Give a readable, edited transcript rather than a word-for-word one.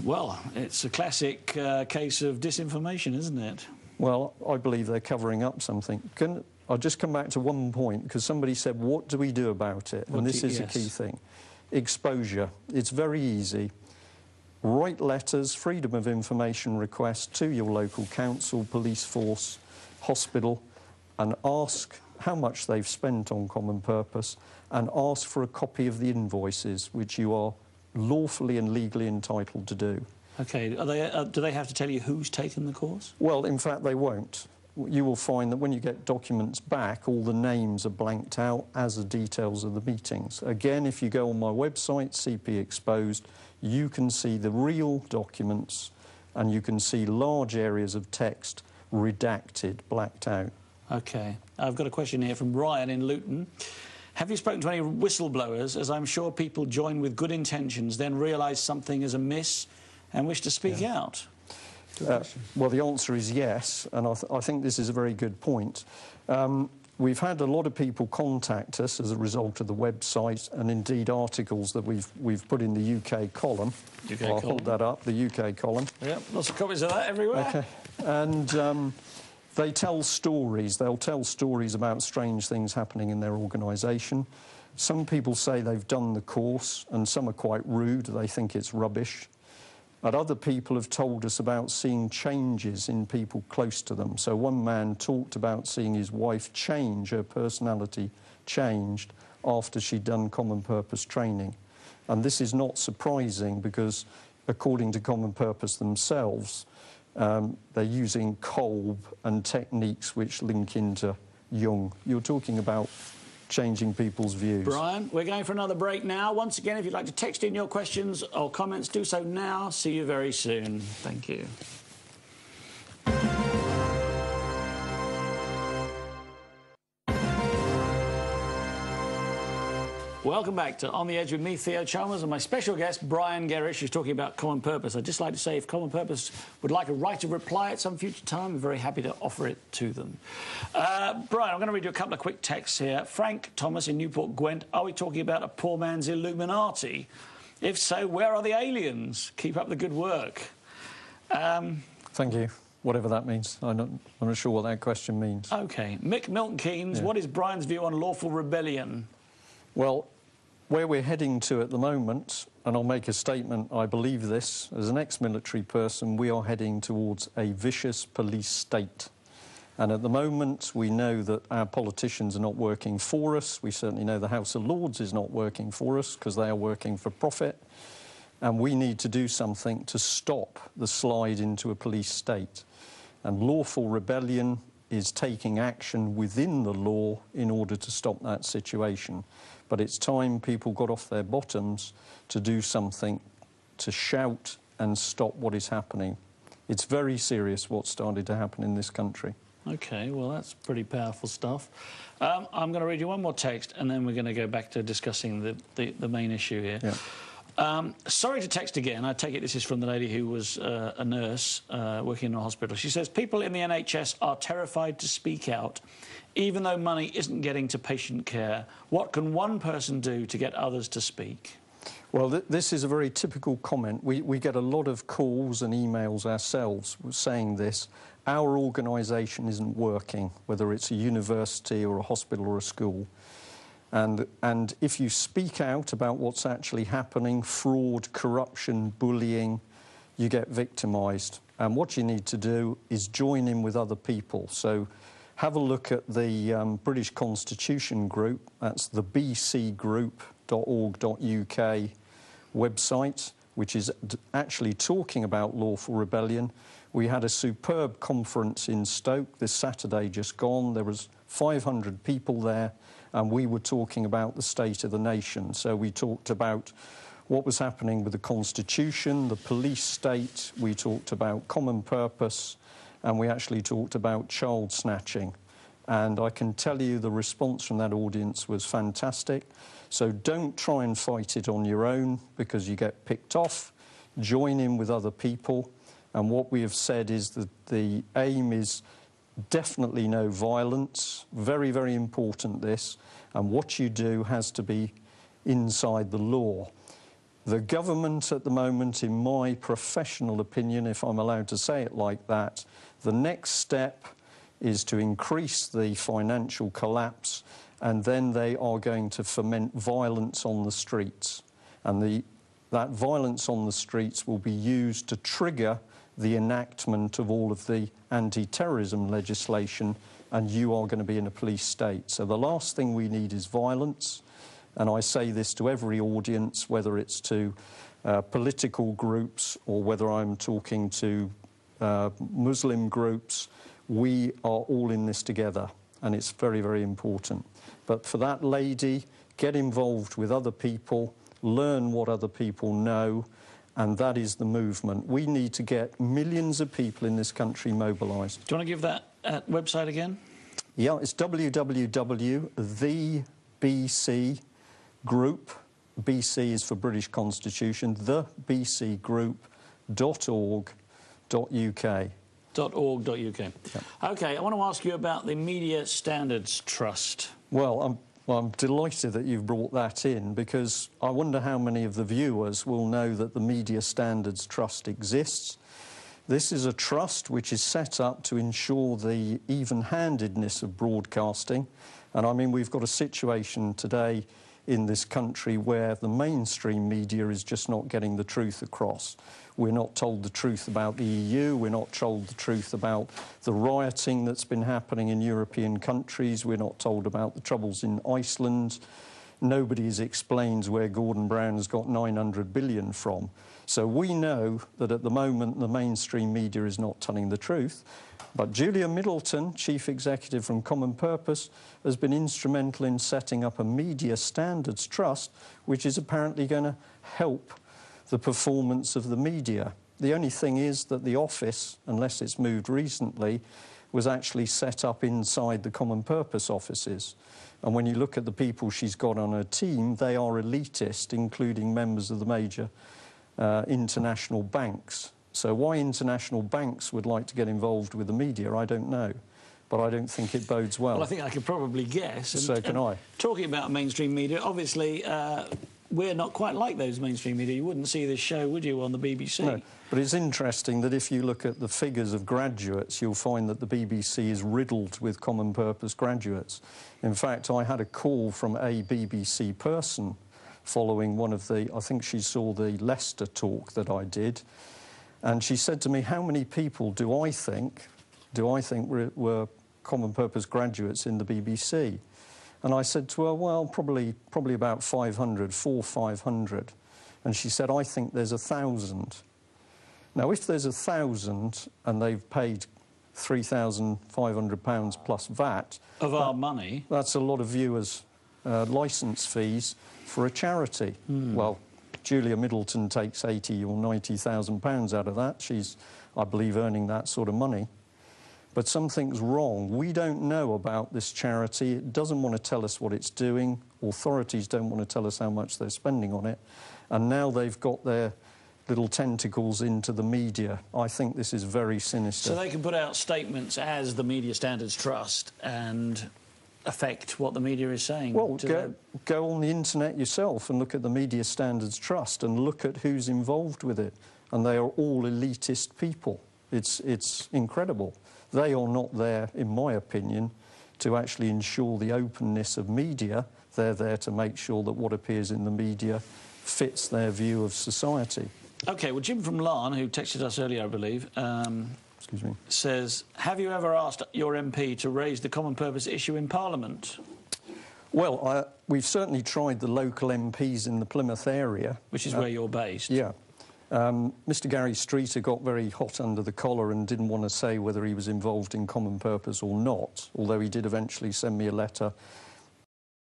Well, it's a classic case of disinformation, isn't it? Well, I believe they're covering up something. I'll just come back to one point, because somebody said, what do we do about it? And this is a key thing. Exposure. It's very easy. Write letters, freedom of information requests to your local council, police force, hospital, and ask how much they've spent on common purpose, and ask for a copy of the invoices, which you are lawfully and legally entitled to do. OK. Do they have to tell you who's taken the course? Well, in fact, they won't. You will find that when you get documents back, all the names are blanked out, as are details of the meetings. Again, if you go on my website, CP Exposed, you can see the real documents, and you can see large areas of text redacted, blacked out. OK. I've got a question here from Ryan in Luton. Have you spoken to any whistleblowers, as I'm sure people join with good intentions, then realise something is amiss and wish to speak out? Well, the answer is yes, and I think this is a very good point. We've had a lot of people contact us as a result of the website, and indeed articles that we've put in the UK column. I'll hold that up, the UK column. Yeah, lots of copies of that everywhere. Okay. And they tell stories. They'll tell stories about strange things happening in their organisation. Some people say they've done the course, and some are quite rude. They think it's rubbish. But other people have told us about seeing changes in people close to them. So one man talked about seeing his wife change, her personality changed after she'd done common purpose training. And this is not surprising, because according to common purpose themselves, they're using Kolb and techniques which link into Jung. You're talking about changing people's views. Brian, we're going for another break now. Once again, if you'd like to text in your questions or comments, do so now. See you very soon. Thank you. Welcome back to On the Edge with me, Theo Chalmers, and my special guest, Brian Gerrish, who's talking about common purpose. I'd just like to say, if common purpose would like a right of reply at some future time, I'm very happy to offer it to them. Brian, I'm going to read you a couple of quick texts here. Frank Thomas in Newport Gwent, are we talking about a poor man's Illuminati? If so, where are the aliens? Keep up the good work. Thank you. Whatever that means. I'm not sure what that question means. OK. Mick Milton Keynes, what is Brian's view on lawful rebellion? Well, where we're heading to at the moment, and I'll make a statement, I believe this, as an ex-military person, we are heading towards a vicious police state. And at the moment, we know that our politicians are not working for us. We certainly know the House of Lords is not working for us, because they are working for profit. And we need to do something to stop the slide into a police state. And lawful rebellion is taking action within the law in order to stop that situation. But it's time people got off their bottoms to do something to shout and stop what is happening. It's very serious what's started to happen in this country. OK, well, that's pretty powerful stuff. I'm going to read you one more text, and then we're going to go back to discussing the main issue here. Yeah. Sorry to text again. I take it this is from the lady who was a nurse working in a hospital. She says, people in the NHS are terrified to speak out, even though money isn't getting to patient care. What can one person do to get others to speak? Well, this is a very typical comment. We get a lot of calls and emails ourselves saying this. Our organisation isn't working, whether it's a university or a hospital or a school. And if you speak out about what's actually happening, fraud, corruption, bullying, you get victimised. And what you need to do is join in with other people. So have a look at the British Constitution group. That's the bcgroup.org.uk website, which is actually talking about lawful rebellion. We had a superb conference in Stoke this Saturday just gone. There was 500 people there, and we were talking about the state of the nation. So we talked about what was happening with the Constitution, the police state, we talked about common purpose, and we actually talked about child snatching. And I can tell you the response from that audience was fantastic. So don't try and fight it on your own, because you get picked off. Join in with other people. And what we have said is that the aim is definitely no violence. Very, very important, this. And what you do has to be inside the law. The government at the moment, in my professional opinion, if I'm allowed to say it like that, the next step is to increase the financial collapse, and then they are going to foment violence on the streets. And that violence on the streets will be used to trigger the enactment of all of the anti-terrorism legislation, and you are going to be in a police state. So the last thing we need is violence, and I say this to every audience, whether it's to political groups or whether I'm talking to Muslim groups. We are all in this together, and it's very, very important. But for that lady, get involved with other people, learn what other people know, and that is the movement. We need to get millions of people in this country mobilised. Do you want to give that website again? Yeah, it's www.thebcgroup, BC is for British Constitution, thebcgroup.org.uk. .org.uk. Yeah. OK, I want to ask you about the Media Standards Trust. Well, I'm delighted that you've brought that in, because I wonder how many of the viewers will know that the Media Standards Trust exists. This is a trust which is set up to ensure the even-handedness of broadcasting. And I mean, we've got a situation today in this country where the mainstream media is just not getting the truth across. We're not told the truth about the EU, we're not told the truth about the rioting that's been happening in European countries, we're not told about the troubles in Iceland. Nobody explains where Gordon Brown has got 900 billion from. So we know that at the moment the mainstream media is not telling the truth. But Julia Middleton, Chief Executive from Common Purpose, has been instrumental in setting up a Media Standards Trust, which is apparently going to help the performance of the media. The only thing is that the office, unless it's moved recently, was actually set up inside the Common Purpose offices. And when you look at the people she's got on her team, they are elitist, including members of the major international banks. So why international banks would like to get involved with the media, I don't know. But I don't think it bodes well. Well, I think I could probably guess. So can I. Talking about mainstream media, obviously, we're not quite like those mainstream media. You wouldn't see this show, would you, on the BBC? No, but it's interesting that if you look at the figures of graduates, you'll find that the BBC is riddled with common purpose graduates. In fact, I had a call from a BBC person following one of the, I think she saw the Leicester talk that I did, and she said to me, how many people do I think were common purpose graduates in the BBC? And I said to her, well, probably about 500, 500. And she said, I think there's 1,000. Now, if there's 1,000 and they've paid £3,500 plus VAT... Of our money? That's a lot of viewers' licence fees for a charity. Well, Julia Middleton takes £80,000 or £90,000 out of that. She's, I believe, earning that sort of money. But something's wrong. We don't know about this charity. It doesn't want to tell us what it's doing. Authorities don't want to tell us how much they're spending on it. And now they've got their little tentacles into the media. I think this is very sinister. So they can put out statements as the Media Standards Trust and affect what the media is saying? Well, go on the internet yourself and look at the Media Standards Trust and look at who's involved with it. And they are all elitist people. It's incredible. They are not there, in my opinion, to actually ensure the openness of media. They're there to make sure that what appears in the media fits their view of society. OK, well, Jim from Larne, who texted us earlier, I believe, Excuse me, says, have you ever asked your MP to raise the common purpose issue in Parliament? Well, we've certainly tried the local MPs in the Plymouth area. Which is where you're based. Yeah. Mr Gary Streeter got very hot under the collar and didn't want to say whether he was involved in common purpose or not, although he did eventually send me a letter